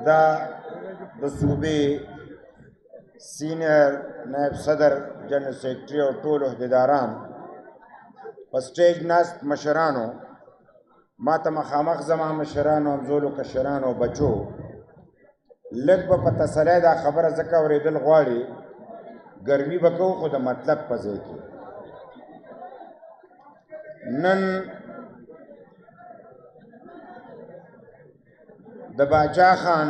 دا د صوبې سینئر نائب صدر جنرل سیکرټري او ټول عہدیداران په سټیج ناست مشرانو ما ته مخامخ زما مشرانو همزولو کشرانو او بچو لږ به په تسلی دا خبره ځکه اورېدل غواړي ګرمي به کوو خو د مطلب په ځای کې نن د باچا خان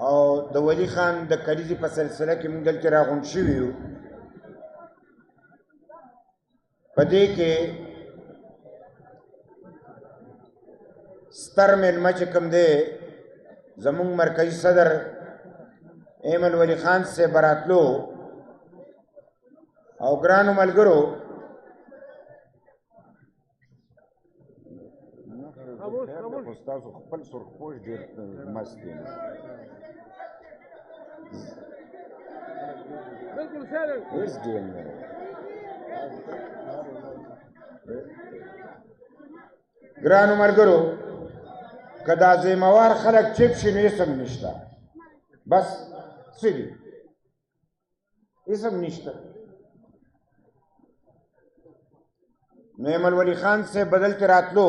او د ولی خان د کلیزې په سلسله کې موږ دلته راغونډ شوي یو په دې کې ستر مېلمه چې کوم دی زمونږ مرکزي صدر ایمل ولی خان صاحب راتلو او ګرانو ملګرو ستاسو خپل سرخپوش ډېر مست دی هېڅ ډېر نه ګرانو ملګرو که دا ذمهوار خلک چپ شي نو اسم نشته بس څه دي اسم نشته نو ایمل ولی خان صاحب بدل کې راتلو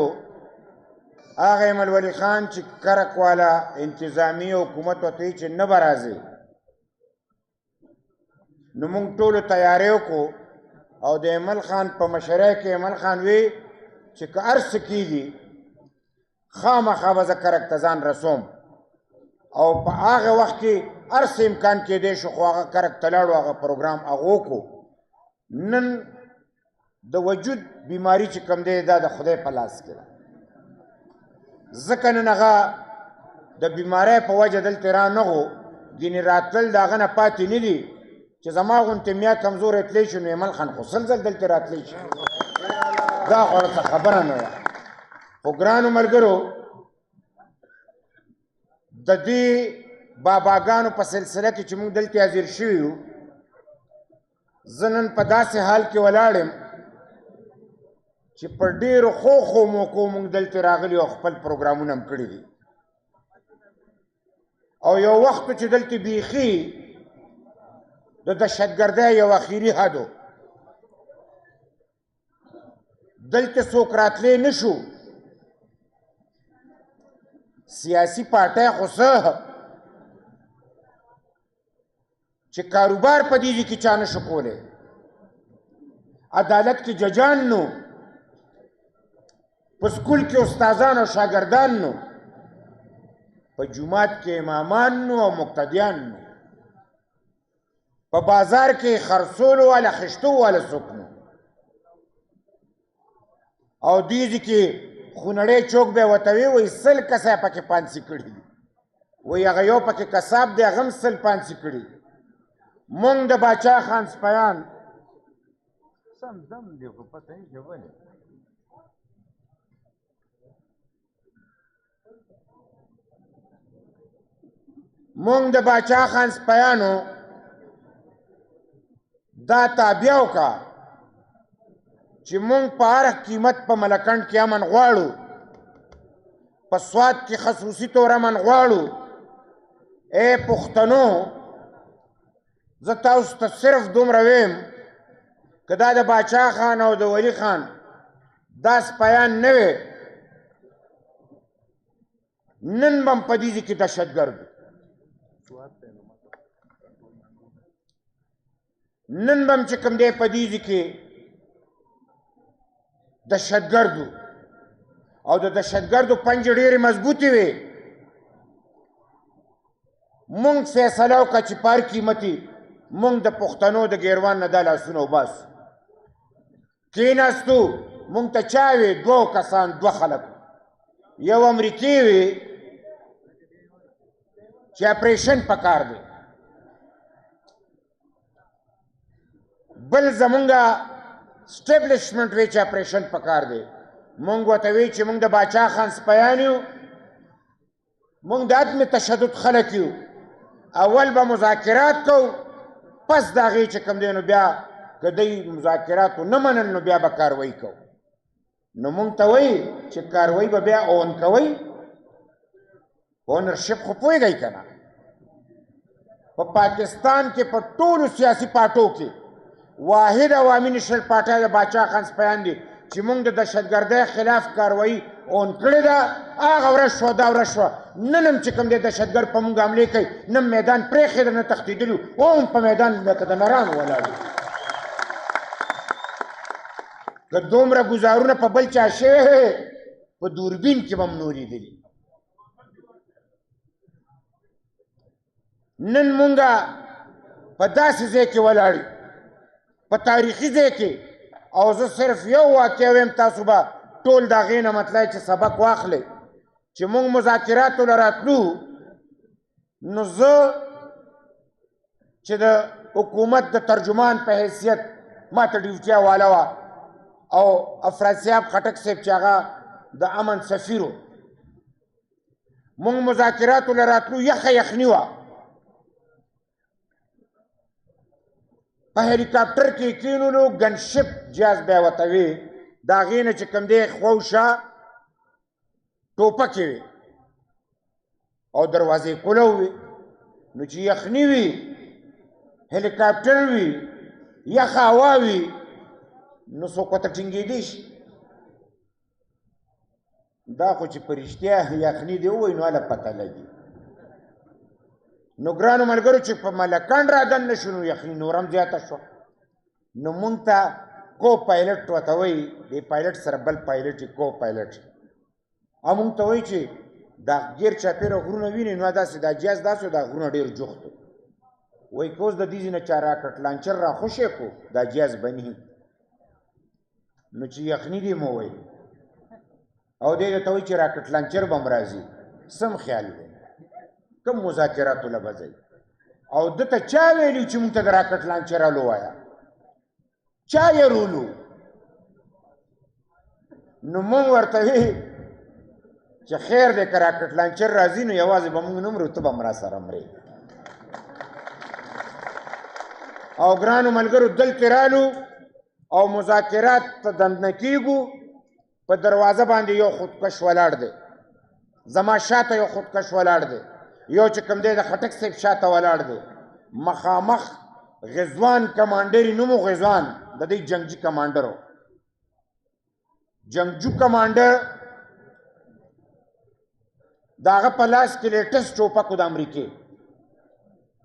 هغه ایمل ولی خان چې کرک والا انتظامی حکومت ورته چې نه به راځي نو موږ ټولو تیاری وکړو او د ایمل خان په مشرۍ کې ایمل خان وی چې که هر څه کېږي خامخا به زه کرک ته ځان رسوم او په هغه وخت کې هر څه امکان کېدی شو خو هغه کرک ته لاړو هغه پروګرام هغه وکړو نن د وجود بیماري چې کوم دی دا د خدای په لاس کې ده ځکه نن هغه د بیمارۍ په وجه دلته رانغو ګینې راتلل د هغه نه پاتې نه دي چې زما غوندې میا کمزوری تلی شي نو ایمل خان خو سل ځل دلته راتلی شي دا خو ورته خبره نه ده خو ګرانو ملګرو د دې باباګانو په سلسله کې چې موږ دلته حاضر شوي یو زه نن په داسې حال کې ولاړ یم چې په ډېرو ښو موقعو موږ دلته راغلي او خپل پروګرامونه هم کړي دي او یو وخت چې دلته بیخي د دهشتګردۍ یو اخري حد و دلته څوک راتلی نه شو سیاسي پارټۍ خو څه چې کاروبار په دې کې چا نه شو کولی عدالت کې ججان نو په سکول کې استادان او شاګردان نو په جومات کې امامان نو او مقتدیان نو په بازار کې خرڅولو والا خشتو والا څوک نو او دې کې خونړی چوک به ورته وی سل کسه پکې پانسي کړي دي وایي هغه یو پکې کساب دی هغه هم سل پانسي کړي مونږ د باچا خان سپیان سم دم دی خو پته یې ولې مونږ د باچا خان سپیانو دا تابع وکړه چې مونږ په هر قیمت په ملکنډ کې امن غواړو په سوات کې خصوصي طور امن غواړو ای پښتنو زه تاسو ته صرف دومره ویم که دا د باچا خان او د ولی خان دا سپیان نه وی نن به هم په دې کې دهشتګرد نن به هم چې کوم دی په دې کې دهشتګردو او د دهشتګردو پنجې ډېرې مضبوطې وې مونږ فیصله وکړه چې په هر قیمتي مونږ د پښتنو د ګیروان نه دا لاسونه وباسو کېناستو مونږ ته چا وې دوه کسان دوه خلک یو امریکې وې چې اپریشن پکار دی بل زمونږه سټیبلیشمنټ وی چې اپریشن پکار دی مونږ ورته وی چې مونږ د باچا خان سپیان یو مونږ د عدم تشدد خلک یو اول به مذاکرات کوو پس د هغې چې کوم دی نو بیا که دوی مذاکراتو نه منل نو بیا به کاروایي کوو نو مونږ ته وایي چې کاروایي به بیا اون کوئ اونرشپ خو پوهېږئ که نه په پاکستان کې په ټولو سیاسي پارټو کې واحد عوامي نیشنل پارټۍ د باچا خان سپیان دي چې موږ د دهشتګردۍ خلاف کاروایي اون کړې ده هغه ورځ شوه دا ورځ شوه نن هم چې کوم دی دهشتګرد په موږ حملې کوي نه میدان پرېښی ده نه تښتېدلي او هم په میدان لکه د نرانو ولاړ دي که دومره ګزارونه په بل چا شوی په دوربین کې به هم نو لیدلي نن مونږه په داسې ځای کې ولاړ یو په تاریخي ځای کې او زه صرف یو واقعه ویم تاسو به ټول د هغې نه مطلب چې سبق واخلئ چې مونږ مذاکراتو له راتلو نو زه چې د حکومت د ترجمان په حیثیت ما ته ډیوټي حواله وه او افراسیاب خټک صاحب چې هغه د امن سفیر و مونږ مذاکراتو له راتلو یخه یخني وه په هلیکاپټر کې کینولو ګنشپ جهاز بیا ورته وي د هغې نه چې کوم دی خواوشا ټوپکې وي او دروازې کولو وي نو چې یخني وي هلیکاپټر وي یخه هوا وي نو څوک ورته ټینګېدی شي دا خو چې په رښتیا یخني دی ووایي نو هله پته لګي نو ګرانو ملګرو چې په ملکان را دننه شو نو یخني نور هم زیاته شوه نو مونږ ته کو پایلټ ورته وایي دې پایلټ سره بل پایلټ یې کو پایلټ او مونږ ته وایي چې دا ګیر چاپېره غرونه ویني نو داسې دا جهاز داسې دا غرونه ډېر جوخت وایي که اوس د دې ځای نه چا راکټ لانچر را خوشی کو دا جهاز بني نو چې یخني دی مو وایي او دی درته وایي چې راکټ لانچر به هم راځي سم خیال دی کم مذاکراتو له به ځئ او ده ته چا ویلي چې مونږ ته د راکټ لانچرالو وایه چا یې رولو نو مونږ ورته وی چې خیر دی که راکټ لانچر راځي نو یوازې به مونږ نه مرو ته به هم راسره مرې او ګرانو ملګرو دلته رالو او مذاکرات ته دننه کیږو په دروازه باندې یو خودکش ولاړ دی زما شاته یو خودکش ولاړ دی یو چې کوم دی د خټک صاحب شاته ولاړ دی مخامخ غزوان کمانډر یې نوم و غزوان د دې جنګجي کمانډر و جنګجو کمانډر د هغه په لاس کې لیټسټ ټوپک و د امریکې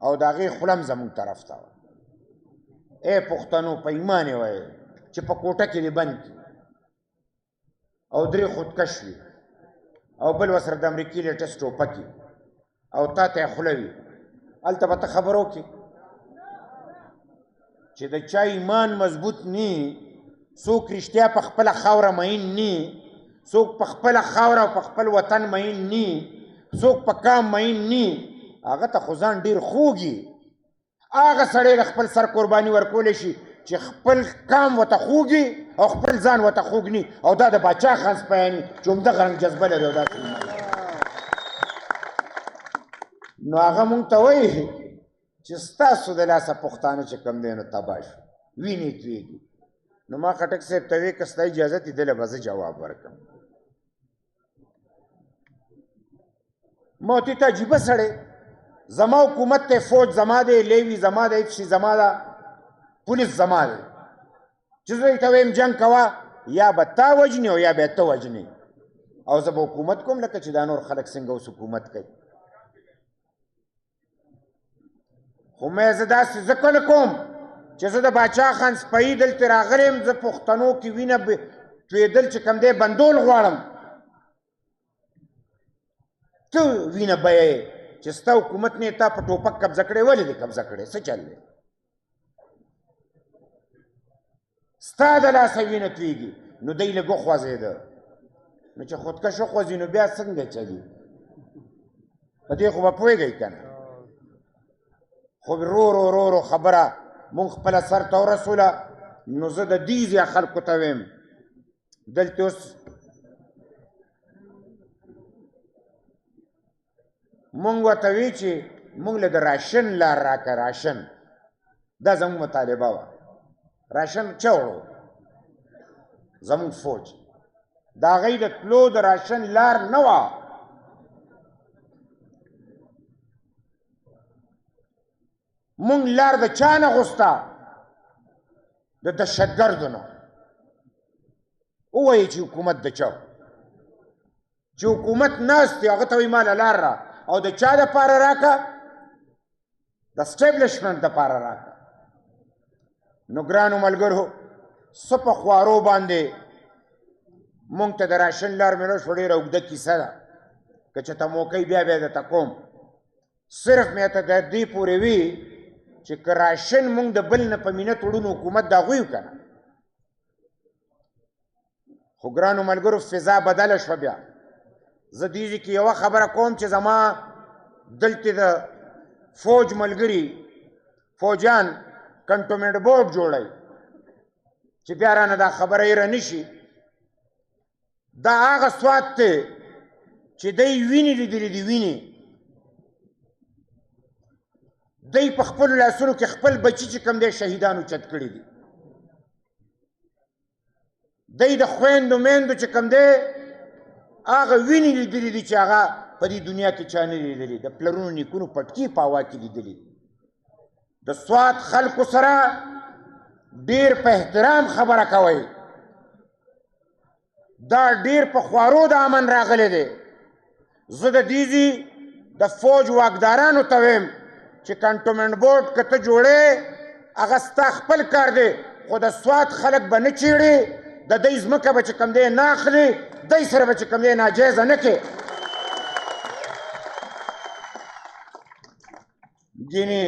او د هغې خوله هم زموږ طرف ته وه ای پښتنو په ایمان یې وایي چې په کوټه کې دې بند کړي او درې خودکش وي او بل ورسره د امریکې لیټسټ ټوپک وي او تا ته یې خوله وي هلته به ته خبر وکړې چې د چا ایمان مضبوط نی څوک رښتیا په خپله خاوره مین نی څوک په خپله خاوره او په خپل وطن مین نی څوک په کام مین نی هغه ته خو ځان ډېر خوږي هغه سړی د خپل سر قرباني ورکولی شي چې خپل کام ورته خوږي او خپل ځان ورته خوږ ني او دا د باچا خان سپیاني چې همدغه رنګ جذبه لري او داسې نو هغه مونږ ته وایي چې ستاسو د لاسه پښتانه چې کوم دی نو تباه شو وینې تویږي نو ما خټک صاحب ته ویې که ستا اجازت یې دله به زه جواب ورکړم ما ورته ته عجیبه سړی زما حکومت ته فوج زما دی لیوي زما دی اف سی زما ده پولیس زما دی چې زه ته ویم جنګ کوه یا به تا وجنې او یا به ته وجنې او زه به حکومت کوم لکه چې دا نور خلک څنګه اوس حکومت کوي خو مې زه داسې ځکه نه کوم چې زه د باچا خان سپی دلته راغلی یم زه پښتنو کې وینه تویېدل چې کوم دی بندول غواړم ته وینه بیه چې ستا حکومت نه تا په ټوپک قبضه کړی ولې دې قبضه کړی څه چل دی ستا د لاسه وینه تویږي نو دی لږ وخوځېده نو چې خودکش وخوځي نو بیا څنګه چلي په دې خو به پوهېږئ که نه خو رو خبره مونږ خپله سر ته ورسوله نو زه د دې ځای خلکو ته ویم دلته اوس مونږ ورته وی چې مونږ له د راشن لار راکړه راشن دا زموږ مطالبه وه راشن چا وړو زموږ فوج د هغوی د تلو د راشن لار نه وه مونږ لار د چا نه غوسته د دهشتګردو نه ووایي چې حکومت د چا چې حکومت ناست دی هغه ته وایي ماله لار را او د چا دپاره راکه د اسټیبلشمنټ دپاره راکه نو ګرانو ملګرو څه په خوارو باندې مونږ ته د راشن لار میله شوه ډېره اوږده کیسه ده که چېرته موقع بیا درته کوم صرف مې ته د دې پورې وي چې که راشن مونږ د بل نه په مینه تړو حکومت د هغوی که نه خو ګرانو ملګرو فضا بدله شوه بیا زه دې کې یوه خبره کوم چې زما دلته د فوج ملګري فوجیان کنټونمنټ بورډ جوړوي چې بیا رانه دا خبره ایره نه شي دا هغه سواد دی چې دی وینې لیدلې دي وینې دی په خپلو لاسونو کې خپل بچي چې کوم دی شهیدان اوچت کړي دي دی د خویندو میندو چې کوم دی هغه وینې لیدلې دي چې هغه په دې دنیا کې چا نه لیدلي د پلرونو نیکونو پټکي په هوا کې لیدلي د سوات خلکو سره ډېر په احترام خبره کوئ دا ډېر په خوارو د امن راغلی دی زه د دې د فوج واکدارانو ته ویم چې کنټونمنټ بورډ که ته جوړې هغه ستا خپل کار دی خو د سوات خلک به نه چیړي د دوی ځمکه به چې کوم دی نه اخلي دوی سره به چې کوم دی ناجایزه نه کړي ګینې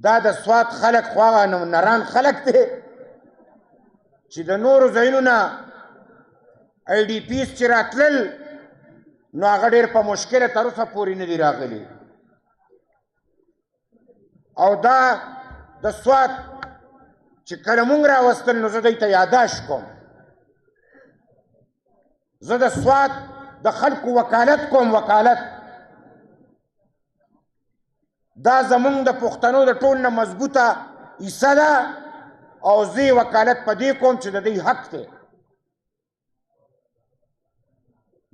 دا د سوات خلک خو هغه نران خلک دی چې د نورو ځایونو نه آی ډي پیس چې راتلل نو هغه ډېر په مشکله تر اوسه پورې نه دي راغلي او دا د سوات چې کله مونږ راوستل نو زه دوی ته یاداشت کوم زه د سوات د خلکو وکالت کوم وکالت دا زمونږ د پښتنو د ټول نه مضبوطه حصه ده او زه وکالت په دې کوم چې د دوی حق دی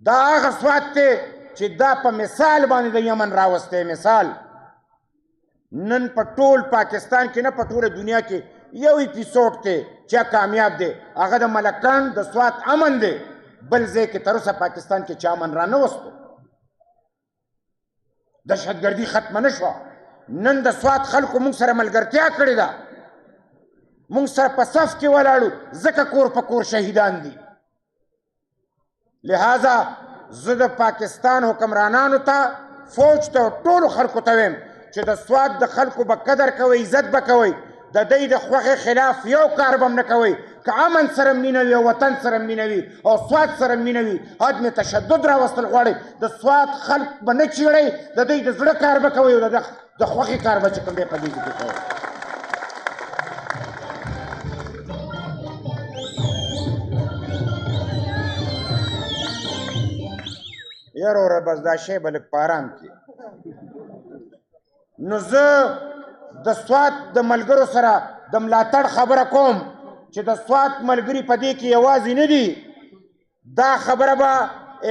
دا هغه سوات دی چې دا په مثال باندې د یمن راوستی مثال نن په ټول پاکستان کې نه په ټوله دنیا کې یو اپیسوډ دی چې کامیاب دی هغه د ملکان د سوات امن دی بل ځای کې تر اوسه پاکستان کې چا امن را نه وستو دهشتګردي ختمه نه شوه نن د سوات خلکو موږ سره ملګرتیا کړې ده موږ سره په صف کې ولاړو ځکه کور په کور شهیدان دي لہذا زه د پاکستان حکمرانانو ته فوج ته ټولو خلکو ته ویم چې د سوات د خلکو به قدر کوئ عزت به کوئ د دوی د خوښې خلاف یو کار به هم نه کوئ که امن سره مینه وي او وطن سره مینه وي او سوات سره مینه وي عدم تشدد راوستل غواړئ د سوات خلک به نه چیړئ د دوی د زړه کار به کوئ او د خوښې کار به چې کوم دی په دې کې کوئ یاره وره بس دا شی به لږ په ارام کې نو زه د سوات د ملګرو سره د ملاتړ خبره کوم چې د سوات ملګري په دې کې یوازې نه دي دا خبره به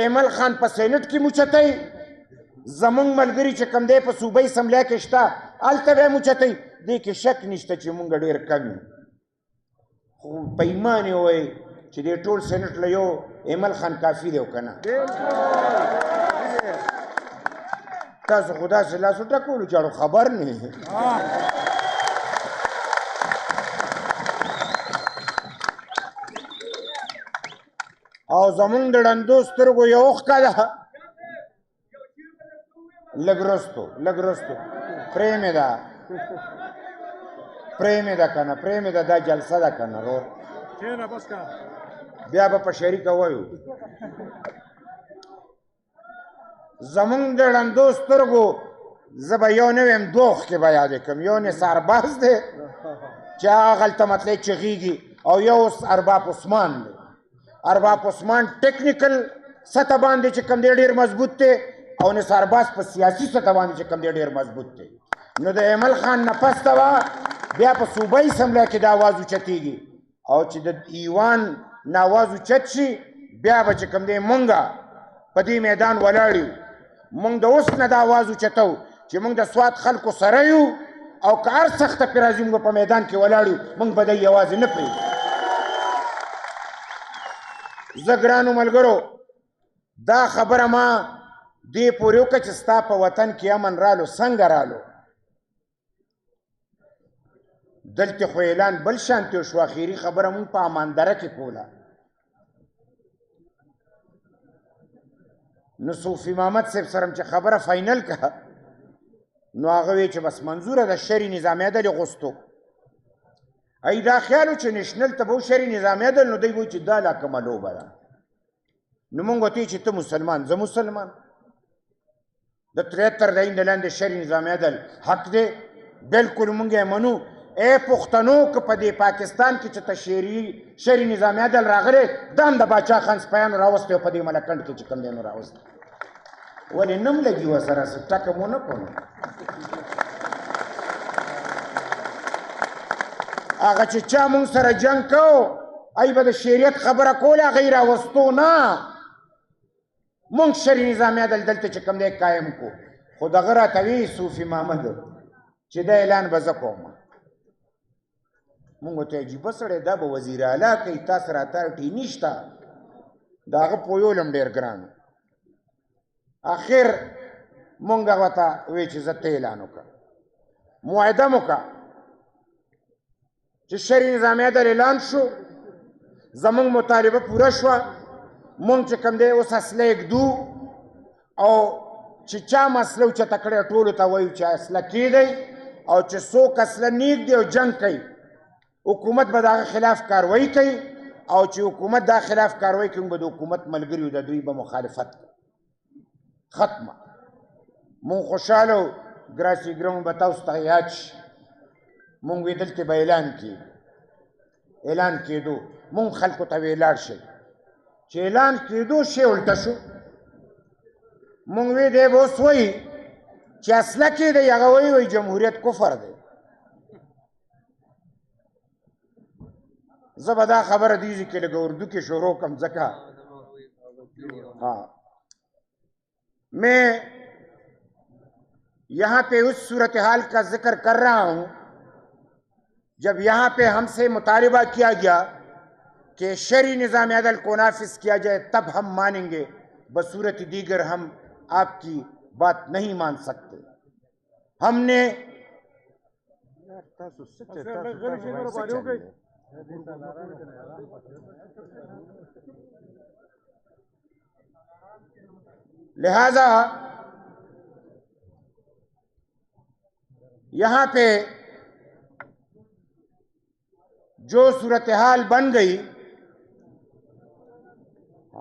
ایمل خان په سینټ کې موچتی زمونږ ملګري چې کوم دی په صوبۍ اسمبلیا کې شته هلته به یې موچتی دې کې شک نشته چې مونږ ډېر کم یو خو په ایمان یې ووایي چې دې ټول سینټ له یو ایمل خان کافي دی او که نه تاسو خو داسې لاسو ټکولو چاړو خبر نه او زمونږ د ړندو سترګو یو اوښکه ده لږ رستو پرېمې ده که نه پرېمې ده دا جلسه ده که نه رور بیا به په شریکه وایو زمونږ د ړندو سترګو زه به یو نه ویم دوه اوښکې به یادې کړم یو نثارباز دی چې هغه هلته مطلب چغېږي او یو اوس ارباب عثمان دی ارباب عثمان ټیکنیکل سطح باندې چې کوم دی ډېر مضبوط دی او نثارباز په سیاسي سطح باندې چې کوم دی ډېر مضبوط دی نو د ایمل خان نه پسته به بیا په صوبۍ اسمبلیا کې د آواز اوچتېږي او چې د ایوان نه آواز اوچت شي بیا به چې کوم دی مونږه په دې میدان ولاړ یو مونږ د اوس نه د آواز اوچتو چې موږ د سوات خلکو سره یو او که هر سخته پرې راځي موږ په میدان کې ولاړ یو، موږ به دی یوازې نه پرېږدو. زه ګرانو ملګرو دا خبره ما دې پورې وکړه چې ستا په وطن کې امن رالو. څنګه رالو؟ دلته خو اعلان بل شانتې وشو، اخري خبره مونږ په اماندره کې کوله. نو صوفي محمد صاحب سره چې خبره فاینل کړه نو هغه وی چې بس منظوره د شرعي نظامي عدل یې غوښتو. ای دا خیال و چې نیشنل ته به شرعي نظامي عدل، نو دوی به چې دا لا کومه لوبه ده. نو مونږ ورته چې ته مسلمان زه مسلمان، د 73 د ایند لاندې شرعي نظامي عدل حق دی، بلکل مونږ یې منو. اے پښتنو که په دې پاکستان کې چې ته شرعي نظامي عدل راغلی دا هم د باچا خان سپیانو راوستی او په دې ملکنډ کې چې کوم دی نو راوستی. ولې نم لګي ورسره څه ټکه مو نه کړو؟ هغه چې چا مونږ سره جنګ کوو ای به د شریعت خبره کوله هغه یې راوستو نه. مونږ شرعي نظامي عدل دلته چې کوم دی قایم کو. خو دغه راته وی صوفي محمد چې دا اعلان به زه کوم. مونږ ورته عجیبه سړی دا به وزیر اعلی کوي، تاسو راته اړتیا نشته. د هغه پویول هم ډېر ګران. اخر مونږ هغه ته وی چې زه ته اعلان وکړه، معاهده مو وکړه چې شرعي نظامي عدل اعلان شو، زمونږ مطالبه پوره شوه، مونږ چې کوم دی اوس اصله ږدو او چې چا مسله اوچته کړې ټولو ته وایو چې اصله کېدی او چې څوک اصله نیږدي او جنګ کوي حکومت به د هغه خلاف کاروایي کوي او چې حکومت دا خلاف کاروایي کوي به د حکومت ملګري د دوی به مخالفت ختمه. مونږ خوشحاله و ګراسي ګراوند به تاسو ته یاد شي. مونږ وی دلته به اعلان کېدو، مونږ خلکو ته وی لاړ شئ. چې اعلان کېدو شی الټه شو. مونږ وی دی به اوس وایي چې اصله کېدی هغه وایي جمهوریت کفر دی. زه به دا خبره دیږي کې لږ اردو کې شروع کړم ځکه میں یہاں پہ اس صورتحال کا ذکر کر رہا ہوں جب یہاں پہ ہم سے مطالبہ کیا گیا کہ شرعی نظام عدل کو نافذ کیا جائے تب ہم مانیں گے، بصورت دیگر ہم آپ کی بات نہیں مان سکتے. ہم نے لہذا یہاں پہ جو صورتحال بن گئی،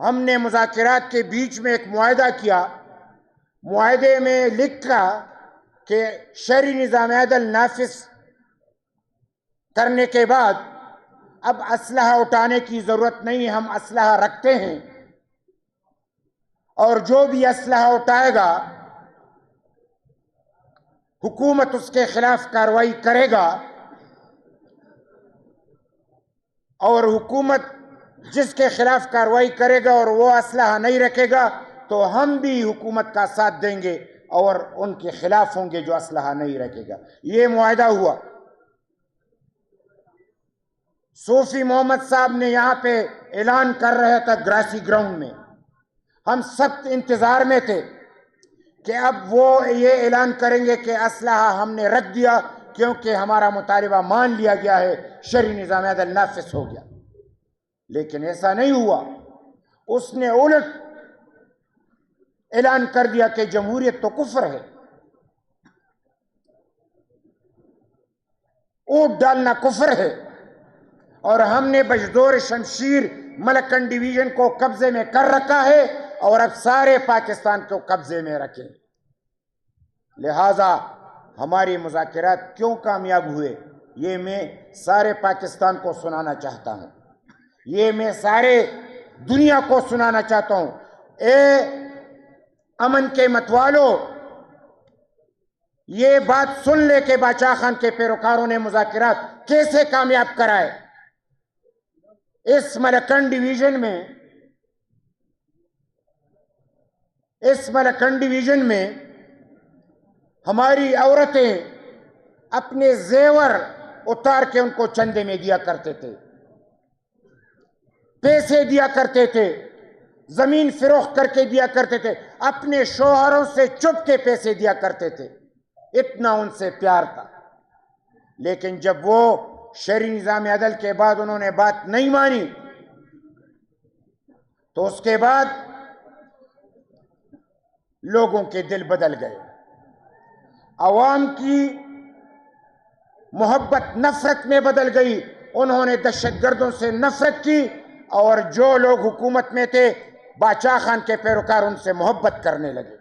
ہم نے مذاکرات کے بیچ میں ایک معاہدہ کیا. معاہدے میں لکھا کہ شرعی نظام عدل نافذ کرنے کے بعد اب اسلحہ اٹھانے کی ضرورت نہیں، ہم اسلحہ رکھتے ہیں اور جو بھی اسلحہ اٹھائے گا حکومت اس کے خلاف کارروائی کرے گا اور حکومت جس کے خلاف کارروائی کرے گا اور وہ اسلحہ نہیں رکھے گا تو ہم بھی حکومت کا ساتھ دیں گے اور ان کے خلاف ہوں گے جو اسلحہ نہیں رکھے گا. یہ معاہدہ ہوا. صوفی محمد صاحب نے یہاں پہ اعلان کر رہا تھا گراسی گراؤنڈ میں، ہم سب انتظار میں تھے کہ اب وہ یہ اعلان کریں گے کہ اسلحہ ہم نے رکھ دیا کیونکہ ہمارا مطالبہ مان لیا گیا ہے، شرعی نظام عدل نافذ ہو گیا. لیکن ایسا نہیں ہوا. اس نے الٹ اعلان کر دیا کہ جمہوریت تو کفر ہے، ووٹ ڈالنا کفر ہے، اور ہم نے بجدور شمشیر ملکنڈ ڈویژن کو قبضے میں کر رکھا ہے اور اب سارے پاکستان کو قبضے میں رکھیں. لہٰذا ہماری مذاکرات کیوں کامیاب ہوئے یہ میں سارے پاکستان کو سنانا چاہتا ہوں، یہ میں سارے دنیا کو سنانا چاہتا ہوں. اے امن کے متوالو، یہ بات سن لے کہ باچا خان کے پیروکاروں نے مذاکرات کیسے کامیاب کرائے. اس ملکنڈ ڈویژن میں ہماری عورتیں اپنے زیور اتار کے ان کو چندے میں دیا کرتے تھے، پیسے دیا کرتے تھے، زمین فروخت کر کے دیا کرتے تھے، اپنے شوہروں سے چپ کے پیسے دیا کرتے تھے، اتنا ان سے پیار تھا۔ لیکن جب وہ شرعی نظام عدل کے بعد انہوں نے بات نہیں مانی تو اس کے بعد لوگوں کے دل بدل گئے، عوام کی محبت نفرت میں بدل گئی، انہوں نے دہشت گردوں سے نفرت کی، اور جو لوگ حکومت میں تھے باچا خان کے پیروکار ان سے محبت کرنے لگے۔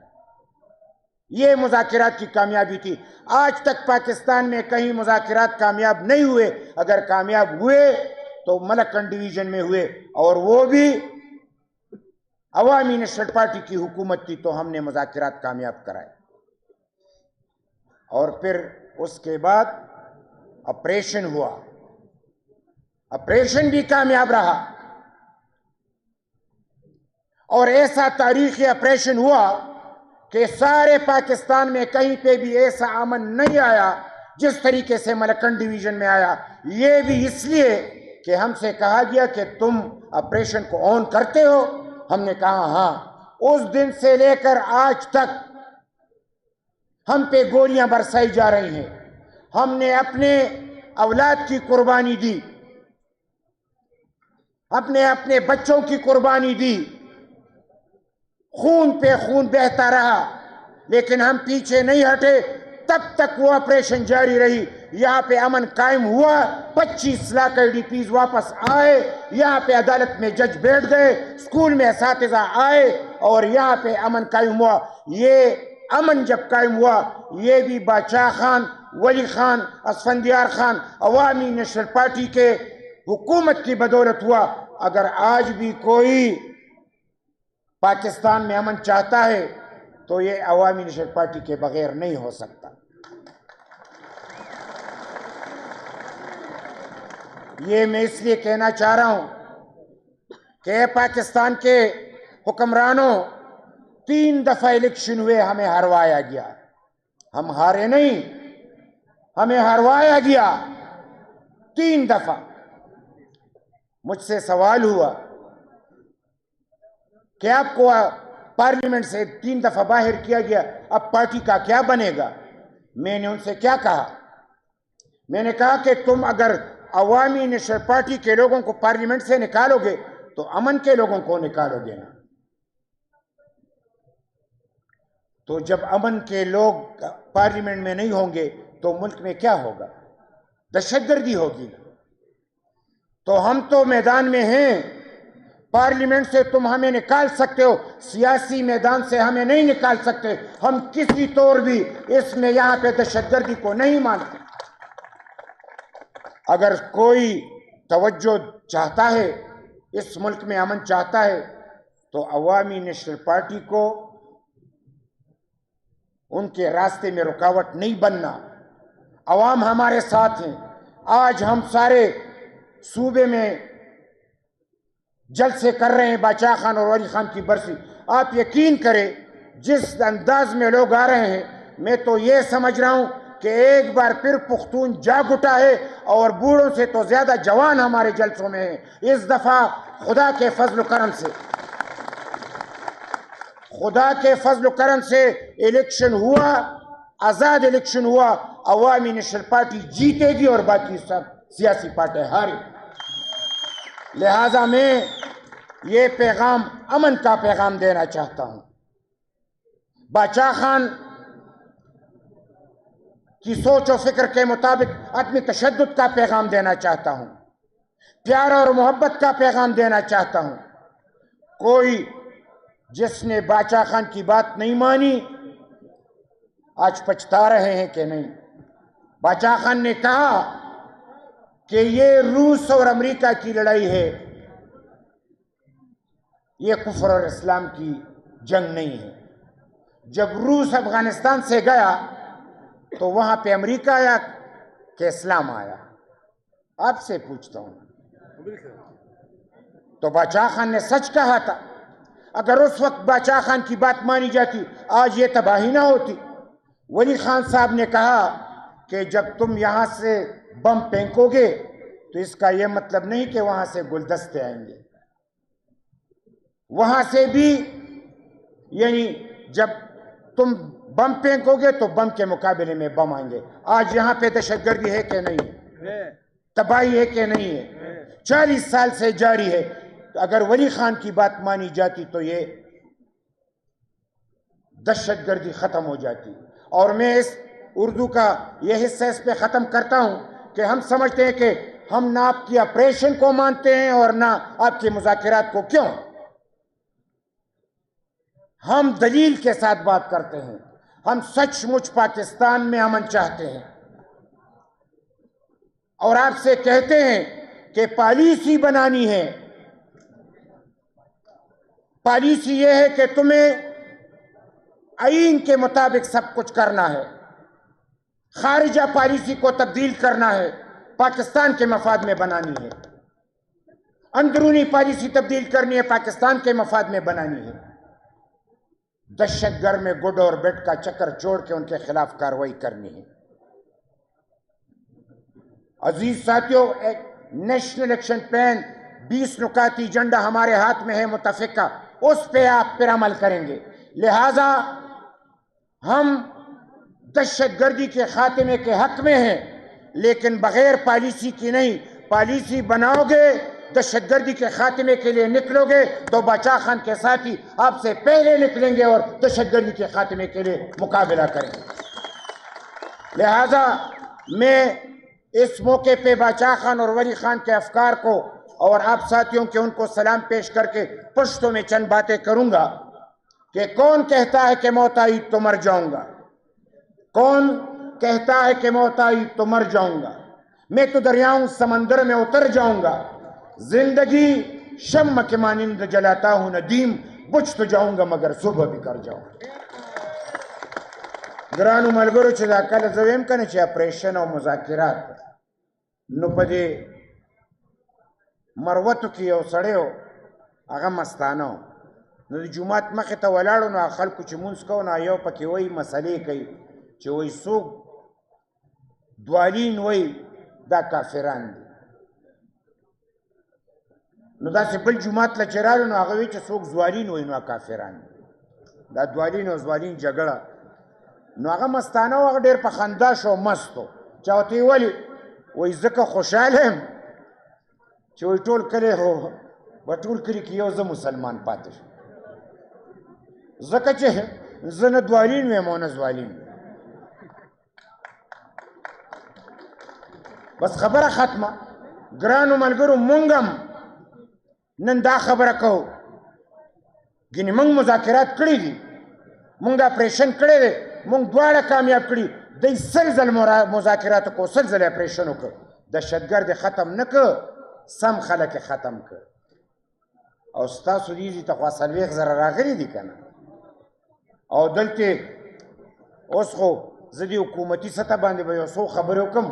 یہ مذاکرات کی کامیابی تھی۔ آج تک پاکستان میں کہیں مذاکرات کامیاب نہیں ہوئے، اگر کامیاب ہوئے تو ملکنڈ ڈویژن میں ہوئے، اور وہ بھی عوامی نیشنل پارٹی کی حکومت تھی تو ہم نے مذاکرات کامیاب کرائے۔ اور پھر اس کے بعد آپریشن ہوا، آپریشن بھی کامیاب رہا، اور ایسا تاریخی آپریشن ہوا کہ سارے پاکستان میں کہیں پہ بھی ایسا امن نہیں آیا جس طریقے سے ملکنڈ ڈویژن میں آیا۔ یہ بھی اس لیے کہ ہم سے کہا گیا کہ تم آپریشن کو آن کرتے ہو، ہم نے کہا ہاں۔ اس دن سے لے کر آج تک ہم پہ گولیاں برسائی جا رہی ہیں، ہم نے اپنے اولاد کی قربانی دی، اپنے بچوں کی قربانی دی، خون پہ خون بہتا رہا، لیکن ہم پیچھے نہیں ہٹے، تب تک وہ آپریشن جاری رہی۔ یہاں پہ امن قائم ہوا، 25 لاکھ IDPs واپس آئے، یہاں پہ عدالت میں جج بیٹھ گئے، اسکول میں اساتذہ آئے، اور یہاں پہ امن قائم ہوا۔ یہ امن جب قائم ہوا، یہ بھی باچا خان، ولی خان، اسفندیار خان، عوامی نیشنل پارٹی کے حکومت کی بدولت ہوا۔ اگر آج بھی کوئی پاکستان میں امن چاہتا ہے تو یہ عوامی نیشنل پارٹی کے بغیر نہیں ہو سکتا۔ یہ میں اس لیے کہنا چاہ رہا ہوں کہ پاکستان کے حکمرانوں، 3 دفعہ الیکشن ہوئے، ہمیں ہروایا گیا، ہم ہارے نہیں، ہمیں ہروایا گیا 3 دفعہ۔ مجھ سے سوال ہوا کہ آپ کو پارلیمنٹ سے 3 دفعہ باہر کیا گیا، اب پارٹی کا کیا بنے گا؟ میں نے ان سے کیا کہا؟ میں نے کہا کہ تم اگر عوامی نیشنل پارٹی کے لوگوں کو پارلیمنٹ سے نکالو گے تو امن کے لوگوں کو نکالو گے نا۔ تو جب امن کے لوگ پارلیمنٹ میں نہیں ہوں گے تو ملک میں کیا ہوگا؟ دہشت گردی ہوگی نا۔ تو ہم تو میدان میں ہیں، پارلیمنٹ سے تم ہمیں نکال سکتے ہو، سیاسی میدان سے ہمیں نہیں نکال سکتے۔ ہم کسی طور بھی اس میں یہاں پہ دہشت گردی کو نہیں مانتے۔ اگر کوئی توجہ چاہتا ہے، اس ملک میں امن چاہتا ہے، تو عوامی نیشنل پارٹی کو ان کے راستے میں رکاوٹ نہیں بننا۔ عوام ہمارے ساتھ ہیں۔ آج ہم سارے صوبے میں جلسے کر رہے ہیں باچا خان اور ولی خان کی برسی۔ آپ یقین کریں جس انداز میں لوگ آ رہے ہیں، میں تو یہ سمجھ رہا ہوں کہ ایک بار پھر پختون جاگ اٹھا ہے، اور بوڑھوں سے تو زیادہ جوان ہمارے جلسوں میں ہیں۔ اس دفعہ خدا کے فضل و کرم سے الیکشن ہوا، آزاد الیکشن ہوا، عوامی نیشنل پارٹی جیتے گی اور باقی سب سیاسی پارٹی ہاری۔ لہٰذا میں یہ پیغام، امن کا پیغام دینا چاہتا ہوں۔ باچا خان کی سوچ و فکر کے مطابق عدم تشدد کا پیغام دینا چاہتا ہوں، پیار اور محبت کا پیغام دینا چاہتا ہوں۔ کوئی جس نے باچا خان کی بات نہیں مانی آج پچھتا رہے ہیں کہ نہیں۔ باچا خان نے کہا کہ یہ روس اور امریکہ کی لڑائی ہے، یہ کفر اور اسلام کی جنگ نہیں ہے۔ جب روس افغانستان سے گیا تو وہاں پہ امریکہ آیا کہ اسلام آیا؟ آپ سے پوچھتا ہوں۔ تو باچا خان نے سچ کہا تھا۔ اگر اس وقت باچا خان کی بات مانی جاتی آج یہ تباہی نہ ہوتی۔ वली खान साहब ने कहा कि जब तुम यहाँ से बम फेंकोगे तो इसका यह मतलब नहीं कि वहां से गुलदस्ते आएंगे, वहां से भी, यानी जब तुम बम फेंकोगे तो बम के मुकाबले में बम आएंगे। आज यहाँ पे दहशतगर्दी है कि नहीं है, तबाही है कि नहीं है, 40 साल से जारी है। तो अगर वली खान की बात मानी जाती तो ये दहशतगर्दी खत्म हो जाती। और मैं इस उर्दू का यह हिस्सा इस पे ख़त्म करता हूँ कि हम समझते हैं कि हम ना आपकी ऑपरेशन को मानते हैं और ना आपके मुज़ाकरात को। क्यों? हम दलील के साथ बात करते हैं, हम सचमुच पाकिस्तान में अमन चाहते हैं और आपसे कहते हैं कि पॉलिसी बनानी है। पॉलिसी यह है कि तुम्हें आईन के मुताबिक सब कुछ करना है, खारिजा पॉलिसी को तब्दील करना है, पाकिस्तान के मफाद में बनानी है। अंदरूनी पॉलिसी तब्दील करनी है, पाकिस्तान के मफाद में बनानी है। दहशतगर्द में गुड और बेड का चक्कर छोड़ के उनके खिलाफ कार्रवाई करनी है। अजीज साथियों, एक नेशनल एक्शन प्लान 20 नुकाती एजेंडा हमारे हाथ में है मुतफिका, उस पे आप फिर अमल करेंगे। लिहाजा हम दहशतगर्दी के खात्मे के हक में हैं, लेकिन बगैर पॉलिसी की नहीं। पॉलिसी बनाओगे, दहशतगर्दी के खात्मे के लिए निकलोगे तो बादशाह खान के साथी आपसे पहले निकलेंगे और दहशतगर्दी के खात्मे के लिए मुकाबला करेंगे। लिहाजा मैं इस मौके पे बादशाह खान और वली खान के अफकार को और आप साथियों के उनको सलाम पेश करके पुश्तों में चंद बातें करूंगा कि कौन कहता है कि मौत आई तो मर जाऊंगा, कौन कहता है कि मौत आई तो मर जाऊंगा, मैं तो दरियाओं समंदर में उतर जाऊंगा, जिंदगी शम्म के मानिंद जलाता हूं नदीम, बुझ तो जाऊंगा मगर सुबह भी कर जाऊंगा। ग्रानू मलगरो چې دا کله زه ویم کنه چې اپریشن او مذاکرات نو په دې مروتو کې یو سړی و، هغه مستانه و، نو د جومات مخې ته ولاړو، نو خلکو چې مونځ کوو نو یو پکې وایي مسلې کوي چې وایي څوک دوالین وایي دا کافران دي. نو داسې بل جومات له چې راغلو نو هغه وایي چې څوک زوالین وایي نو کافران دي. دا دوالین او زوالین جګړه، نو هغه مستانه و، هغه ډېر په خندا شو، مست و. چا ورته ویې ولې؟ وایي ځکه خوشحاله یم چې وایي ټول کلی هو په ټول کلي کې یو زه مسلمان پاتې شم، ځکه چې زه نه دوالین ویم او نه زوالین. بس خبره ختمه. ګرانو ملګرو، مونږ هم نن دا خبره کوو، ګینې مونږ مذاکرات کړي دي، مونږ اپریشن کړی دی، مونږ دواړه کامیاب کړي. دی 100 ځل مذاکرات وکړو، 100 ځل اپریشن وکړ، دهشتګرد ختم نه کړ، سم خلک ختم کړ. او ستاسو دې ته خو 40,000 راغلي دي که نه؟ او دلته اوس خو زه د حکومتي سطح باندې به یو څو خبرې وکړم،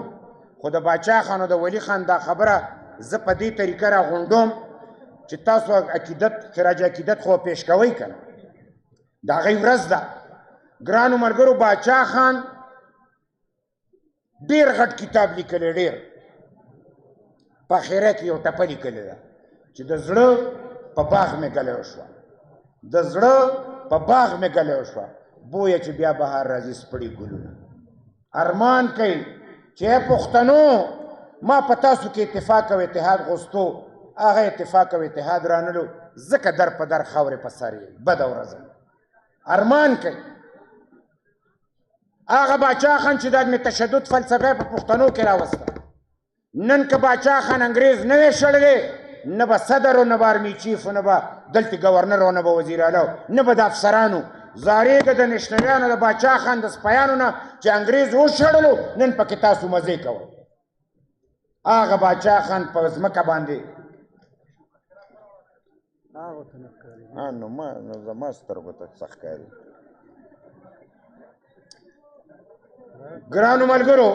خو د باچا خان او د ولی خان دا خبره زه په دې طریقه راغونډوم چې تاسو عقیدت خراج عقیدت خو پیش کوئ که نه، د هغې ورځ ده. ګرانو ملګرو، باچا خان ډېر غټ کتاب لیکلی، ډېر په اخره کې یو ټپه لیکلې ده چې د زړه په باغ مې ګلی وشوه، د زړه په باغ مې ګلی وشوه، بویه چې بیا بهار راځي سپړي ګلونه. ارمان کوي چې پښتنو ما په تاسو کې اتفاق او اتحاد غوښتو، هغه اتفاق او اتحاد رانلو، ځکه در په در خاورې په سر یې بده ورځ. ارمان کوي هغه باچا خان چې د تشدد فلسفه په پښتنو کې راوسته، نن که باچا خان انګریز نه وی شړلی، نه به صدر و نه به آرمي چیف و نه به دلته ګورنر و نه به وزیر اعلی، نه به د افسرانو. زارېږه د نشنلیانو د باچا خان د سپیانو نه چې انګریز وشړلو، نن پکې تاسو مزې کوئ. هغه باچا خان په ځمکه باندې نو زما سترګو ته څه ښکاري. ګرانو ملګرو،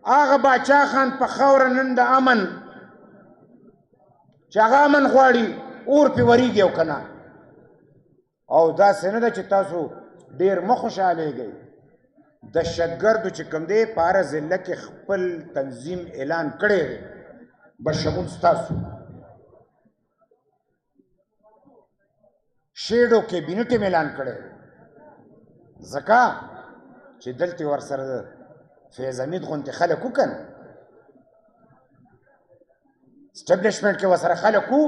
هغه باچا خان په خاوره نن د امن چې هغه امن غواړي، اور پې ورېږي او که نه. او داسې نه ده چې تاسو ډېر مه خوشحالېږئ دهشتګردو چې کوم دی په هره ضلع کې خپل تنظیم اعلان کړی دی بشمول ستاسو شیډو کابینټ یې اعلان کړی دی ځکه چې دلته ورسره فیض حمید غوندې خلک وو که نه اسټبلیشمنټ کې ورسره خلک وو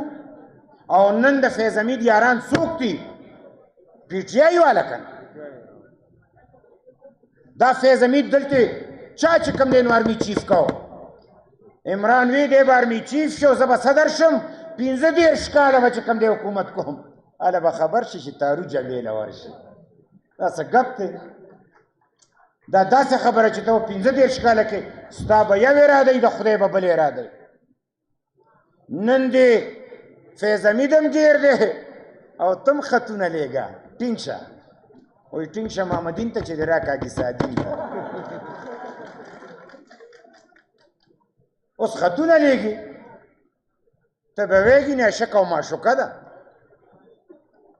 او نن د فیض حمید یاران څوک دي پی ټي آی والا که نه دا فیض حمید دلته چا چې کوم دی نو آرمي چیف کو عمران وی دی به آرمي چیف شو زه به صدر شم 15 کاله به چې کوم دی حکومت کوم هله به خبر شي چې تارو جګړې له ورشي دا څه ګپ دی دا داسې خبره چې ته 15 کاله کې ستا به یو اراده د خدای به بل اراده نن دې فیض حمید هم ګیر دی او تم خطونه لیږه ټینګ شه وایي ټینګ شه محمدین ته چې دې راکاږي سادین ته اوس خطونه لیږي ته به ویږي ناشکه او معشوقه ده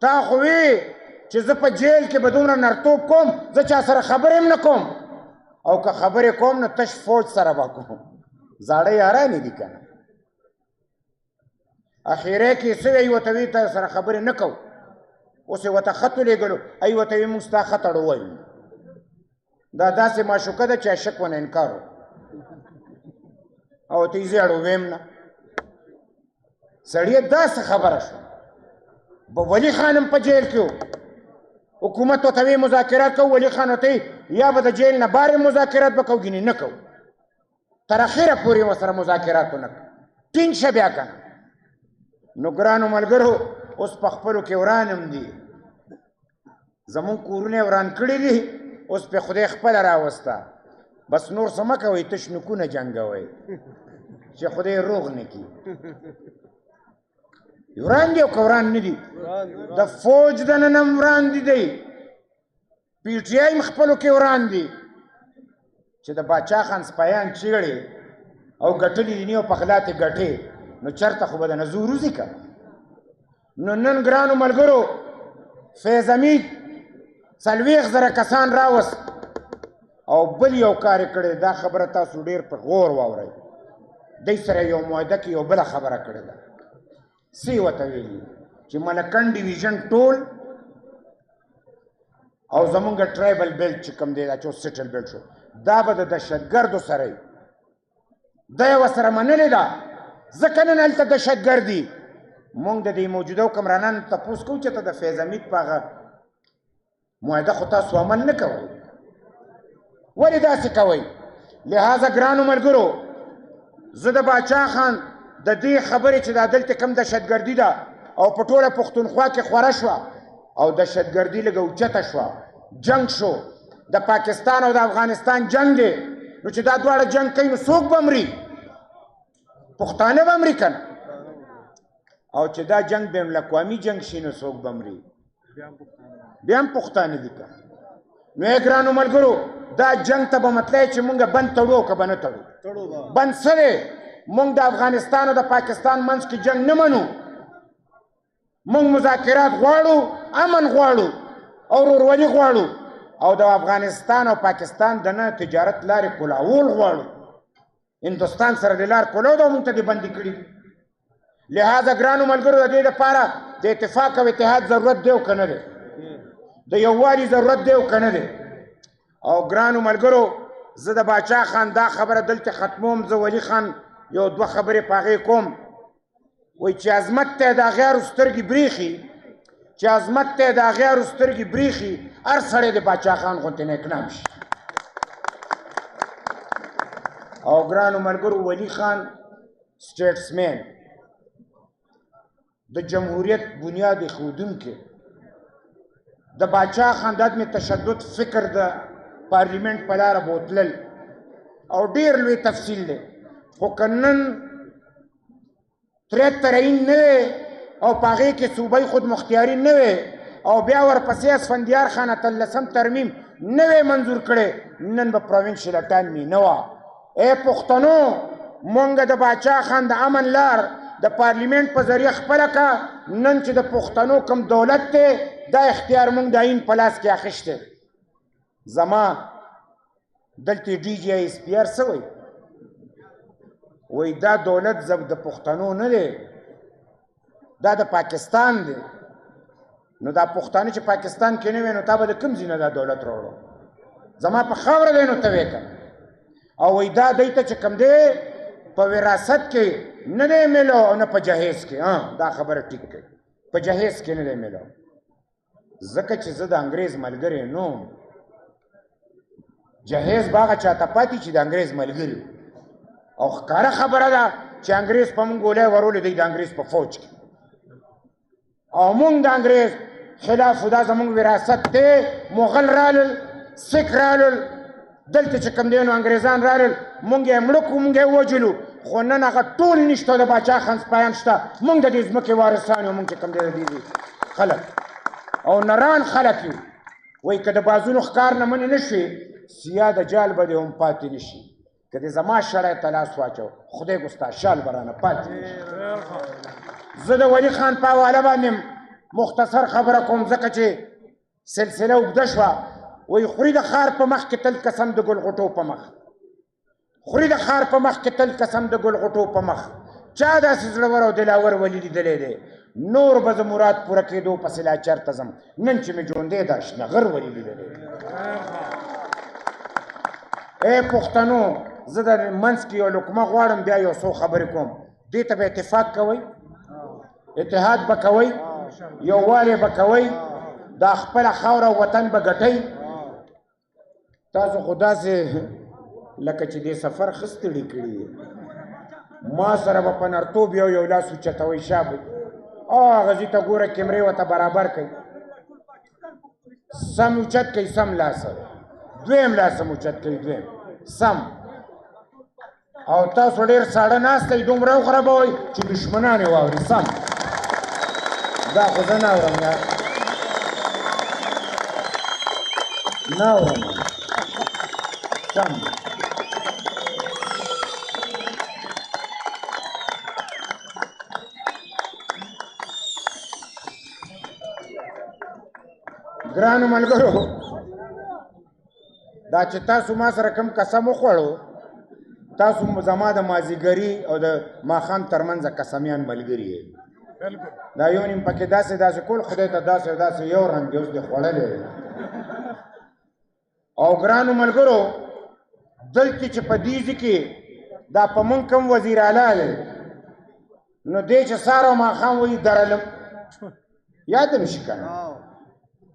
تا خو وی چې زه په جیل کې به دومره نرتوب کوم زه چا سره خبرې هم نه کوم او که خبرې کوم نو تش فوج سره به کوم زاړه یارانې دي که نه اخیری کې څه وی ورته وی تا سره خبرې نه کوو اوس یې ورته خط ولېږلو ای ورته وی موږ ستا خط اړو وایو دا داسې معشوقه ده چې عشق ونه انکار او ورته یې زه اړو ویم نه سړیه داسې خبره شوه به ولی خان هم په جیل کې و حکومت ورته وی مذاکرات کوو ولی خان ورته یا به د جیل نه بار مذاکرات به کوو ګینې نه کوو تر اخره پورې ورسره مذاکرات ونه کوو ټینګ شه بیا که نه نو ګرانو ملګرو اوس په خپلو کې وران هم دي زمونږ کورونه یې وران کړي دي اوس پې خدای خپله راوسته بس نور څه مه کوئ تش نوکونه جنګوئ چې خدای روغ نه کړي وران دي او که وران نه دي د فوج دننه هم وران دي دی پی ټي آی هم خپلو کې وران دي چې د باچا خان سپایان چیړې او ګټلي دي او په غلا تې ګټې نو چرته خو به د نه زور وځي که نو نن ګرانو ملګرو فیض حمید 40,000 کسان راوست او بل یو کار یې کړی دا خبره تاسو ډېر په غور واورئ دی سره یو معاهده کې یو بله خبره کړې ده څه یې ورته ویلي چې ملکن ډیویژن ټول او زمونږ ټرایبل بیلټ چې کوم دی دا چې اوس سیټل بیلټ شو دا به د دهشتګردو سره یي دا یې ورسره منلې ده ځکه نن هلته دهشتګرد دي مونږ د دې موجوده حکمرانانو تپوس کوو چې ته د فیض حمید په هغه معاهده خو تاسو عمل نه کوئ ولې داسې کوئ لہذا ګرانو ملګرو زه د باچا خان د دې خبرې چې دا دلته کم دهشتګردي ده او په ټوله پښتونخوا کې خوره شوه او دهشتګردي لږه اوچته شوه جنګ شو د پاکستان او د افغانستان جنګ دی نو چې دا دواړه جنګ کوي نو څوک به مري پښتانه به مري که نه او چې دا جنگ بین الاقوامي جنگ شي نو څوک به مري بیا هم پښتانه دي که نو یې ګرانو ملګرو دا جنگ ته به مطلب چې مونږ بند تړو که به نه تړو بند څه دی مونږ د افغانستان او د پاکستان منځ کې جنگ نه منو مونږ مذاکرات غواړو امن غواړو او ورورولي غواړو او د افغانستان او پاکستان دننه تجارت لارې کلاول غواړو هندوستان سره د لار کولو ده مونږ ته دې بندي کړي لہذا ګرانو ملګرو د دې لپاره د اتفاق او اتحاد ضرورت دی او که نه دی د یووالي ضرورت دی او که نه دی او ګرانو ملګرو زه د باچا خان دا خبره دلته ختموم زه ولی خان یو دوه خبرې په هغې کوم وایي چې عظمت ته یې د اغیارو سترګې برېښي چې عظمت ته یې د اغیارو سترګې برېښي هر سړی د باچا خان غوندې نیکنام شي او ګرانو ملګرو ولی خان سټیټسمین د جمهوریت بنیاد ایښودونکی د باچا خان د عدم تشدد فکر د پارلیمنت په لاره بوتلل او ډېر لوی تفصیل دی خو که نن 73 آیین نه وی او په هغې کې صوبه خود مختیاري نه وی او بیا ورپسې اسفندیار خان 13 ترمیم نه وی منظور کړی نن به پروینشل اټانمي نه وه ای پښتنو مونږ د باچا خان د امن لار د پارلیمنت په ذریعه خپله کا نن چې د پښتنو کوم دولت دی دا اختیار موږ د آیین په لاس کې اخیستی زما دلته ډي جي آی ایس پي آر څه وایي وایي دا دولت د پښتنو نه دی دا د پاکستان دی نو دا پښتانه چې پاکستان کې نه وي نو تا به د کوم ځای نه دا دولت راوړو زما په خاوره دی نو ته ویې که او وایي دا دی ته چې کوم دی په وراثت کې نه دی میلو او نه په جهیز کې دا خبره ټیک کوي په جهیز کې نه دی میلو ځکه چې زه د انګریز ملګری نو جهیز به هغه چاته پاتې چې د انګریز ملګري او ښکاره خبره ده چې انګریز په موږ ګولی ورولې دی د انګریز په فوج کې او موږ د انګریز خلاف دا زموږ وراثت دی مغل رالل سیک رالل دلته چې کوم دی نو انګریزان رالل موږ یې مړه کړو موږ یې ووجلو خو نن هغه ټول نشته د باچا خان سپایان شته موږ د دې ځمکې وارثان یو موږ چې کوم دی د دې خلک او نران خلک یو وایي که د بازونو ښکار نه منې نه شي سیا د جال به دې هم پاتې نه شي که دې زما شړی ته لاس واچو خدای ګو ستا شال به رانه پاتې نه شي زه د ولي خان په حواله باندې مختصر خبره کوم ځکه چې سلسله اوږده شوه وایي خوري د خار په مخ کې تل قسم د ګلغوټو په مخ خوري د خار په مخ کې تل قسم د ګلغوټو په مخ چا داسې زړور او دلاور ولي لیدلی دی نور به زه مراد پوره کېدو پسې لا چېرته ځم نن چې مې ژوندی دا شنغر ولي لیدلی ای پښتنو زه د منځ کې یو لقمه غواړم بیا یو څو خبرې کوم دې ته به اتفاق کوئ اتحاد به کوئ یووالی به کوئ دا خپله خاوره او وطن به ګټئ تاسو خو داسې لکه چې دې سفر ښه ستړي کړي ما سره به په نرتوب یو لاس اوچتوئ شابه هغه ځي ته ګوره کیمرې ورته برابر کوي سم اوچت کوي سم لاس دویم لاس هم اوچت کوي دویم سم او تاسو ډېر ساړه ناست یئ دومره وخرابوئ چې دشمنان یې واوري سم دا خو زه نه اورم یار نه اورم سم ګرانو ملګرو دا چې تاسو ما سره کوم قسم وخوړو تاسو زما د مازیګري او د ماښام ترمنځه قسمیان ملګري یې دا یو نیم پکې داسې کول خدای ته داسې یو رنګ دی اوس دې خوړلی او ګرانو ملګرو دلته چې په دیزي کې دا په مونږ کوم وزیر اعلی دی نو دی چې سهار او ماښام وایي درلم یاد نه شي که نه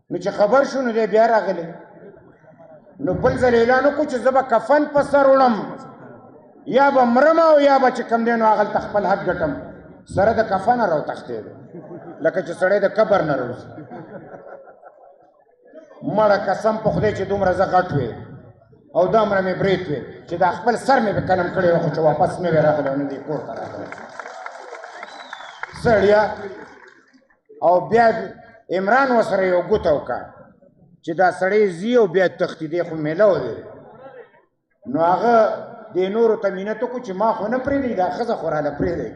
نو چې خبر شو نو دی بیا راغلی نو بل ځل اعلان وکړو چې زه به کفن په سر وړم یا به مرم او یا به چې کوم دی نو هغلته خپل حق ګټم سره د کفنه راوتښتېدو لکه چې سړی د قبر نه راوځي مړه قسم په خدای چې دومره زه غټ وې او دومره مې برید وې چې دا خپل سر مې به قلم کړی و خو چې واپس نه وې راغلی او نه دې کور ته راغلی سړیه او بیا عمران ورسره یو ګوته وکړه چې دا سړی ځي او بیا تښتي دی خو میله دی نو هغه دې نورو ته مینت وکړو چې ما خو نه پرېږدئ دا ښځه خو راله پرېږدئ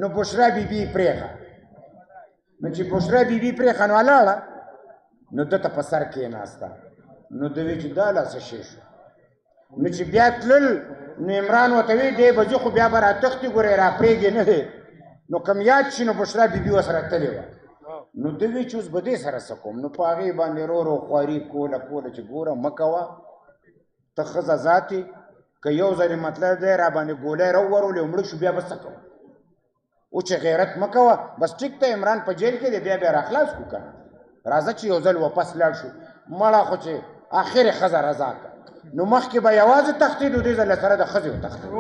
نو بشرا بیبي یې پرېښه نو چې بشرا بیبي پرېښه نو ولاړه نو ده ته په سر کېناسته نو ده وی چې دا لا څه شی شو نو چې بیا تلل نو عمران ورته وی دی به ځو خو بیا به راتښتي ګورې راپرېږې نه دی نو کم یاد شي نو بشرا بیبي ورسره تلې وه نو ده وی چې اوس به دې سره څه کوم نو په هغې باندې رو خواري کوله چې ګوره مه کوه ته ښځه ذاتې که یو ځلې مطلب دی را باندې ګولی راوورولې او مړه شو بیا به څه کوه او چې غیرت مه کوه بس ټیک ته عمران په جیل کې دی بیا راخلاص کړو که نه راځه چې یو ځل واپس لاړ شو مړه خو چې آخر ښځه رضا کړه نو مخکې به یوازې تښتېدو دې ځل سره د ښځې وتښتېد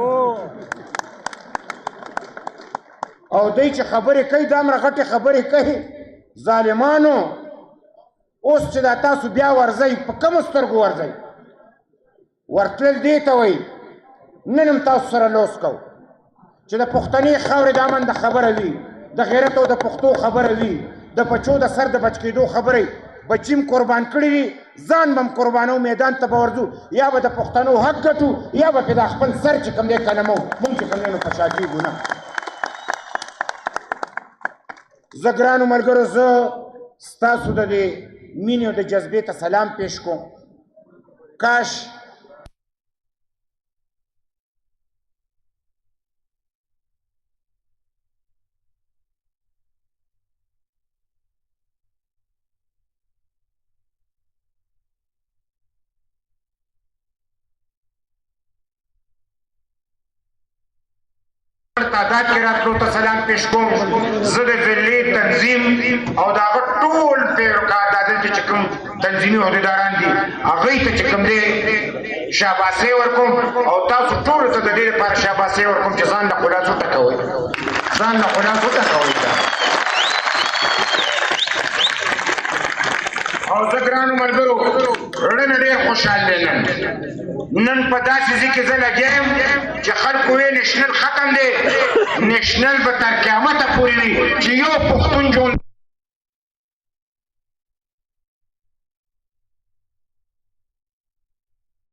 او دی چې خبرې کوي دومره غټې خبرې کوي ظالمانو اوس چې دا تاسو بیا ورځئ په کومو سترګو ورځئ ورتلل دې ته وایي نن هم تاسو سره لوس کوو چې د پښتنې خاورې د امن د خبره وي د غیرت او د پښتو خبره وي د بچو د سر د بچ کېدو خبرې بچیم قربان کړي دي ځان به هم قربانو میدان ته به ورځو یا به د پښتنو حق ګټو یا به پې دا خپل سر چې کوم دی قلمو مونږ چې کوم دی نو په شا کېږو نه زه ګرانو ملګرو زه ستاسو د دې مینې او د جذبې ته سلام پیش کوم کاش تعداد کې راتلو ته سلام پیش کوم زه د ضلعې تنظیم او د هغه ټول پیروکار دا دلته چې کوم تنظیمي عهدهداران دي هغوی ته چې کوم دی شاباسي ورکوم او تاسو ټولو ته د دې لپاره شاباسي ورکوم چې ځان له خلاص وټکوئ ځان له خلاص وټکوئ او زه ګرانو ملګرو زړه نه ډېر خوشحال دی نن په داسې ځای کې زه لګیا یم چې خلکو وایي نیشنل ختم دی نیشنل به تر قیامته پورې وي چې یو پښتون ژوند